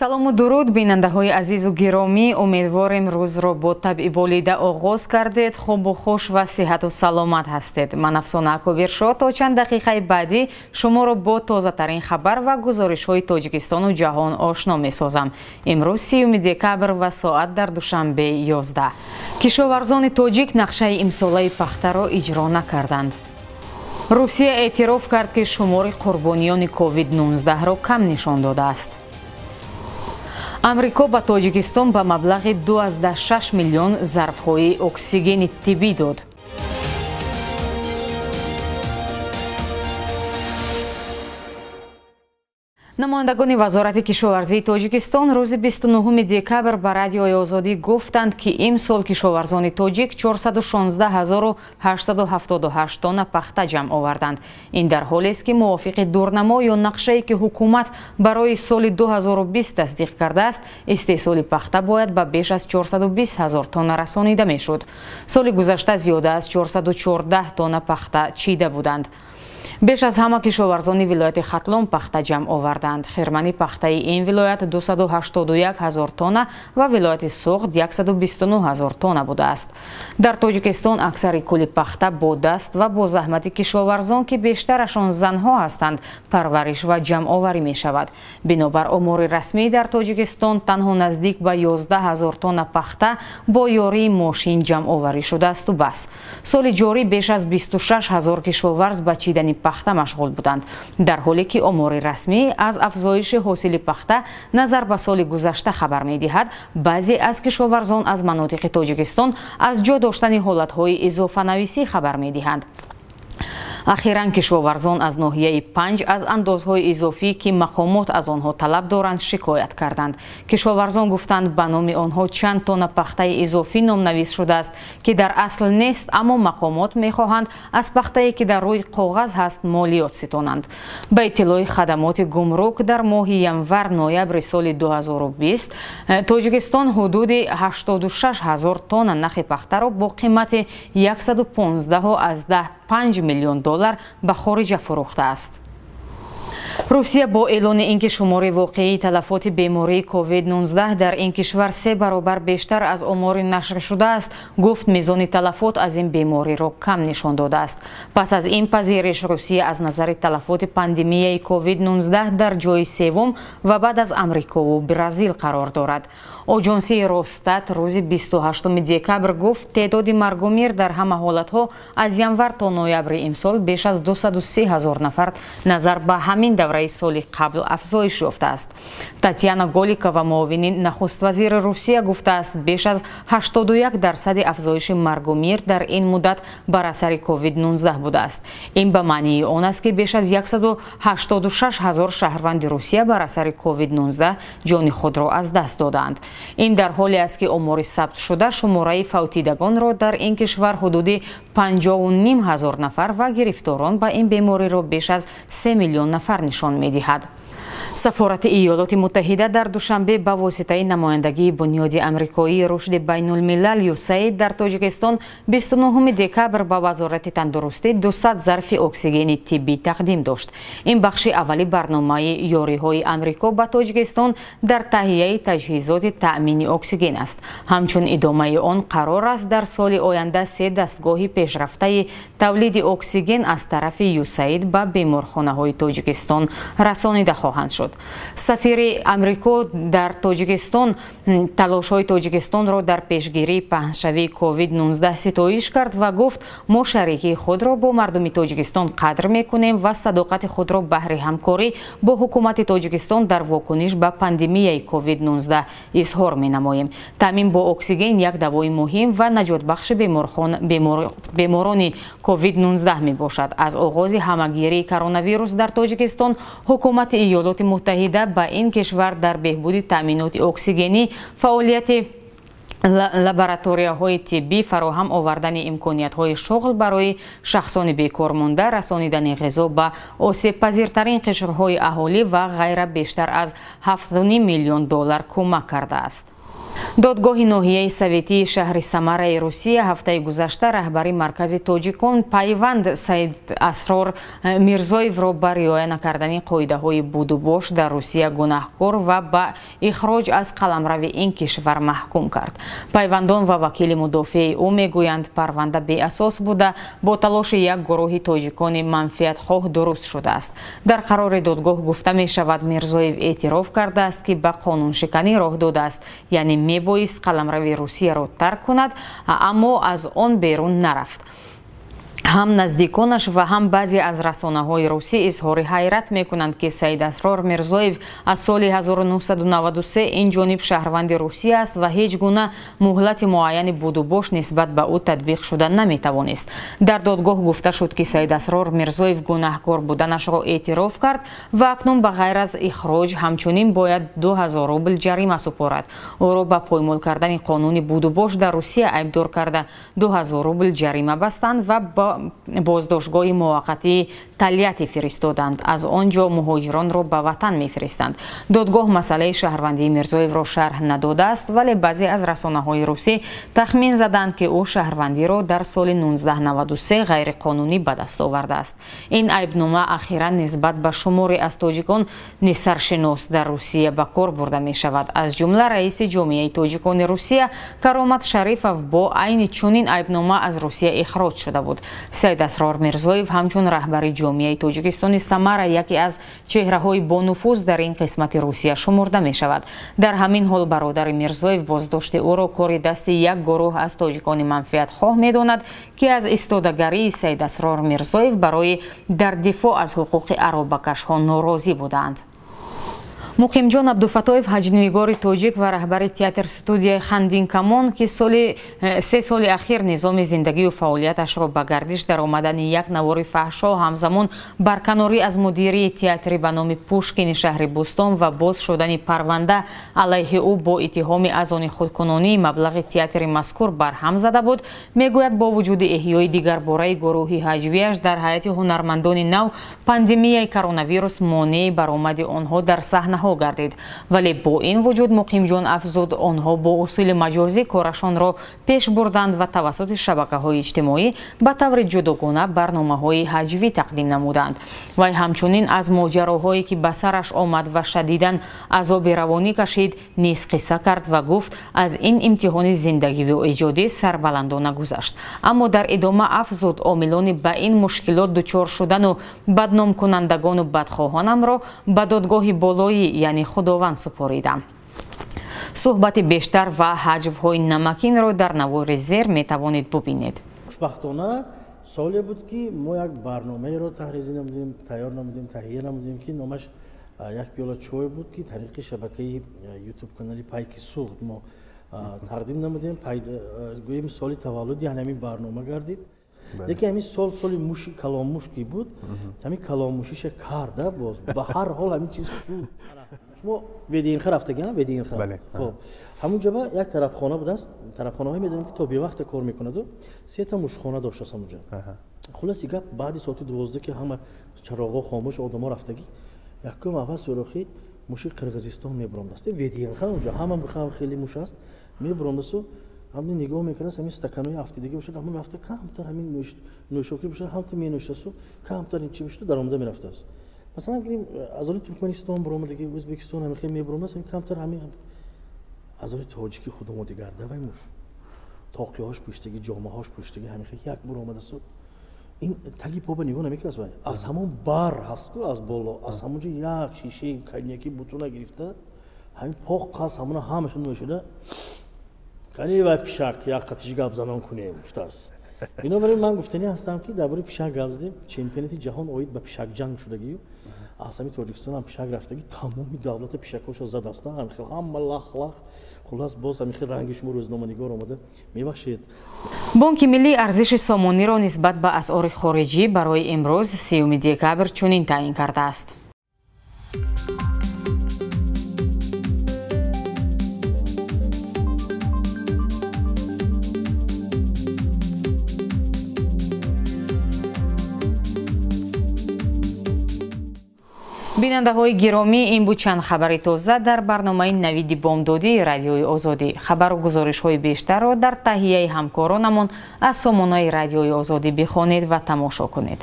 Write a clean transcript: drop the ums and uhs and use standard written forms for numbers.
салому дуруд бинандаҳои азизу гиромӣ, умедворем рӯзро бо табъи болида оғоз кардед, хубу хуш ва сиҳату саломат ҳастед. Ман Афсона Акобир шо то чанд дақиқаи баъдӣ шуморо бо тозатарин хабар ва гузоришҳои Тоҷикистону ҷаҳон ошно месозам. Имрӯз 30 декабр ва соат дар душанбе 11. Кишоварзони тоҷик нақшаи имсолаи пахтаро иҷро накарданд. Русия эътироф кард, ки шумори қурбониёни COVID-19-ро кам нишон додааст. Амрико ба Тоҷикистон ба маблағи 2,6 миллион зарфҳои оксигени тиббӣ дод. намояндагони вазорати кишоварзии Тоҷикистон рӯзи 29 декабр ба Радиои Озодӣ гуфтанд, ки имсол кишоварзони тоҷик 416,878 тонна пахта ҷамъ оварданд. Ин дар ҳолест, ки мувофиқи дурнамо ё нақшае, ки ҳукумат барои соли 2020 тасдиқ кардааст, истеҳсоли пахта бояд ба беш аз 420 000 тонна расонида мешуд. Соли гузашта зиёда аз 414 тонна пахта чида буданд. беш аз ҳама кишоварзони вилояти Хатлон пахта ҷамъ оварданд. Хирмани пахтаи ин вилоят 281 000 тонна ва вилояти Суғд 129 000 тонна будааст. Дар Тоҷикистон аксари кӯли пахта бо даст ва бо заҳмати кишоварзон, ки бештарашон занҳо ҳастанд, парвариш ва ҷамъоварӣ мешавад. Бинобар омори расмӣ дар Тоҷикистон танҳо наздик ба 11 000 тонна пахта бо ёрии мошин ҷамъоварӣ шудаасту бас. Соли ҷорӣ беш аз 26 000 кишоварз ба чидани пахта машғул буданд, дар ҳоле ки омори расмӣ аз афзоиши ҳосили пахта назар ба соли гузашта хабар медиҳад. Баъзе аз кишоварзон аз манотиқи Тоҷикистон аз ҷо доштани ҳолатҳои изофанависӣ хабар медиҳанд. ахиран кишоварзон аз ноҳияи 5 аз андозҳои изофӣ, ки мақомот аз онҳо талаб доранд, шикоят карданд. Кишоварзон гуфтанд, ба номи онҳо чанд тонна пахтаи изофӣ номнавис шудааст, ки дар асл нест, аммо мақомот мехоҳанд аз пахтае, ки дар рӯи коғаз ҳаст, молиёт ситонанд. Ба иттилои хадамоти гумрук, дар моҳи январ-ноябри соли 2020 Тоҷикистон ҳудуди 86 000 тонна нахи пахтаро бо қимати 115,5 миллион доллар ба хориҷа фурӯхтааст. русия бо эълони ин ки шумори воқеии талафоти бемории COVID-19 дар ин кишвар 3 баробар бештар аз омори нашр шудааст, гуфт мизони талафот аз ин бемориро кам нишон додааст. Пас аз ин пазириш, русия аз назари талафоти пандемияи COVID-19 дар ҷои севум ва баъд аз Амрикову Бразил қарор дорад. Оҷонсии Росстат рӯзи 28 декабр гуфт, теъдоди маргумир дар ҳама ҳолатҳо аз январ то ноябри имсол беш аз 230 000 нафар назар ба ҳамин давраи соли қабл афзоиш ёфтааст. Татьяна Голикова, муовини нахуствазири Русия, гуфтааст, беш аз 81% афзоиши маргумир дар ин муддат бар асари COVID-19 будааст. Ин ба маънии он аст, ки беш аз 186 000 шаҳрванди Русия бар асари COVID-19 ҷони худро аз даст додаанд. ин дар ҳоле аст, ки омори сабт шуда шумораи фавтидагонро дар ин кишвар ҳудуди 55 000 нафар ва гирифторон ба ин бемориро беш аз 3 миллион нафар нишон медиҳад. сафорати Иёлоти Муттаҳида дар душанбе ба воситаи намояндагии бунёди амрикоии рушди байнулмилал USAID дар Тоҷикистон 29 декабр ба вазорати тандурустӣ 200 зарфи оксигени тиббӣ тақдим дошт. Ин бахши аввали барномаи ёриҳои Амрико ба Тоҷикистон дар таҳияи таҷҳизоти таъмини оксиген аст. ҳамчун идомаи он қарор аст дар соли оянда 3 дастгоҳи пешрафтаи тавлиди оксиген аз тарафи USAID ба беморхонаҳои Тоҷикистон расонида хоҳанд шуд. сафири Амрико дар Тоҷикистон талошҳои Тоҷикистонро дар пешгирии паҳншавии COVID-19 ситоиш кард ва гуфт, мо шарикии худро бо мардуми Тоҷикистон қадр мекунем ва садоқати худро баҳри ҳамкорӣ бо ҳукумати Тоҷикистон дар вокуниш ба пандемияи COVID-19 изҳор менамоем. таъмин бо оксиген як давои муҳим ва наҷотбахши беморони COVID-19 мебошад. аз оғози ҳамагирии коронавирус дар Тоҷикистон, ҳукумати Иёлоти Муттаҳида ба ин кишвар дар беҳбуди таъминоти оксигенӣ, фаъолияти лабораторияҳои тиббӣ, фароҳам овардани имкониятҳои шуғл барои шахсони бекормонда, расонидани ғизо ба осебпазиртарин қишрҳои аҳолӣ ва ғайра бештар аз 7,5 миллион доллар кӯмак кардааст. додгоҳи ноҳияи советии шаҳри самараи русия ҳафтаи гузашта раҳбари маркази тоҷикон пайванд саид асрор мирзоевро ба риоя накардани қоидаҳои будубош дар русия гунаҳкор ва ба ихроҷ аз қаламрави ин кишвар маҳкум кард. Пайвандон ва вакили мудофиаи ӯ мегӯянд парванда беасос буда бо талоши як гурӯҳи тоҷикони манфиатхоҳ дуруст шудааст. Дар қарори додгоҳ гуфта мешавад, мирзоев эътироф кардааст ки ба қонуншиканӣ роҳ додааст, яъне мебоист қаламрави русияро тарк кунад, аммо аз он берун нарафт. ҳам наздиконаш ва ҳам баъзе аз расонаҳои русӣ изҳори ҳайрат мекунанд ки Саид Асрор Мирзоев аз соли 1993 инҷониб шаҳрванди Русия аст ва ҳеҷ гуна муҳлати муайяни будубош нисбат ба ӯ татбиқ шуда наметавонист. Дар додгоҳ гуфта шуд, ки Саид Асрор Мирзоев гунаҳкор буданашро эътироф кард ва акнун ба ғайр аз ихроҷ ҳамчунин бояд 2000 рубл ҷарима супорад. ӯро ба поймол кардани қонуни будубош дар Русия айбдор карда 2000 рубл ҷарима бастанд ва ба боздоштгоҳи муваққатии Талияти фиристоданд. Аз он ҷо муҳоҷиронро ба ватан мефиристанд. Додгоҳ масъалаи шаҳрвандии Мирзоевро шарҳ надодааст, вале баъзе аз расонаҳои русӣ тахмин заданд, ки ӯ шаҳрвандиро дар соли 1993 ғайриқонунӣ ба даст овардааст. Ин айбнома ахиран нисбат ба шуморе аз тоҷикон саршинос дар Русия ба кор бурда мешавад. Аз ҷумла раиси ҷомеаи тоҷикони Русия Каромат Шарифов бо айни чунин айбнома аз Русия ихроҷ шуда буд. Саид Асрор Мирзоев ҳамчун раҳбари ҷомеаи Тоҷикистони Самара яке аз чеҳраҳои бонуфуз дар ин қисмати Русия шуморда мешавад. Дар ҳамин ҳол бародари Мирзоев боздошти ӯро кори дасти як гурӯҳ аз тоҷикони манфиатхоҳ медонад, ки аз истодагарии Саид Асрор Мирзоев барои дар дифоъ аз ҳуқуқи аробакашҳо норозӣ буданд. Муқимҷон Абдуфатоев, ҳаҷнивигори тоҷик ва раҳбари театр студияи Хандин Камон, ки 3 соли ахир низоми зиндагию фаъолияташро ба гардиш даромадани як навори фаҳшо ҳамзамон барканорӣ аз мудирии театри ба номи Пушкини шаҳри Бӯстон ва боз шудани парванда алайҳи ӯ бо иттиҳоми азони худкунонии маблағи театри мазкур барҳам зада буд, мегӯяд бо вуҷуди эҳёи дигарбораи гурӯҳи ҳаҷвияш дар ҳайати ҳунармандони нав пандемияи коронавирус монеи баромади онҳо дар саҳна гардид. Вале бо ин вуҷуд Муқимҷон афзуд, онҳо бо усули маҷозӣ корашонро пеш бурданд ва тавассути шабакаҳои иҷтимоӣ ба таври ҷудогона барномаҳои ҳаҷвӣ тақдим намуданд. Вай ҳамчунин аз моҷароҳое ки ба сараш омад ва шадидан азоби равонӣ кашид низ қисса кард ва гуфт, аз ин имтиҳони зиндагиву эҷодӣ сарбаландона гузашт. Аммо дар идома афзуд, омилони ба ин мушкилот дучор шудану бадномкунандагону бадхоҳонамро ба додгоҳи болои яъне худованд супоридам. Суҳбати бештар ва ҳаҷвҳои намакинро дар навори зер метавонед бубинед. Хушбахтона соле буд, ки мо як барномаеро таҳризӣ намудем, тайёр намудем, таҳия намудем, ки номаш як пиёла чой буд, ки тариқи шабакаи ютуб канали Пайки Суғд мо тақдим намудем. Гӯем соли таваллуди ҳамин барнома гардид. Яке ҳамин соли муши каломуш ки буд, ҳамин каломушиша карда боз ба ҳар ҳол ҳамин чиз шуд. шумо ведиинха рафтагиам, ведиинха. Хоб ҳамунҷа ба як тарабхона будааст. Тарабхонаҳое медонем, ки то бевақте кор мекунаду 3 та мушхона доштааст ҳамунҷа. Хулоси гап баъди соати 12 ки ҳама чароғҳо хомӯш, одамо рафтагӣ, якум аввал сурохи муши Қирғизистон мебуромдаст. Ведиинха унҷа ҳама хеле муш аст, мебуромдасту ҳамин нигоҳ мекардас, ҳамин стаканои ҳафтидагӣ бошад, ҳамин рафта камтар ҳамин нӯшокӣ бошад, ҳамтар менӯштасту, камтар ин чӣ бошад, даромада мерафтааст. Масалан гирем азоли Туркманистон буромадагӣ, Ӯзбекистон ҳамин хеле мебуромдаст, ҳамин камтар ҳамин азоли тоҷики худомоди гарда вай муш. Тоқиҳош пӯштагӣ, ҷомаҳош пӯштагӣ, ҳамин хеле як буромадасту. ин таги поба нигоҳ намекардас вай. Аз ҳамон бар ҳасту, аз боло, аз ҳамонҷо як шишаи коньяки бутуна гирифта, ҳамин поқ қаз ҳамона ҳамаша нӯшида. Кани вай пишак як қатиш гап занон кунем гуфтааст. Бинобар ин ман гуфтанӣ ҳастам, ки дар бораи пишак гап задем. Чемпионати ҷаҳон оид ба пишакҷанг шудагию, аз ҳамин Тоҷикистон ҳам пишак рафтагӣ, тамоми давлата пишакҳоша задастан, ҳамин хел ҳама лах. Хулас боз ҳамин хел ранги шумо рӯзноманигор омада, мебахшед. Бонки миллӣ арзиши сомониро нисбат ба асъори хориҷӣ барои имрӯз 30 декабр чунин таъин кардааст. бинандаҳои гиромӣ, ин буд чанд хабари тоза дар барномаи навиди бомдодии радиои озодӣ. Хабару гузоришҳои бештарро дар таҳияи ҳамкоронамон аз сомонаи радиои озодӣ бихонед ва тамошо кунед.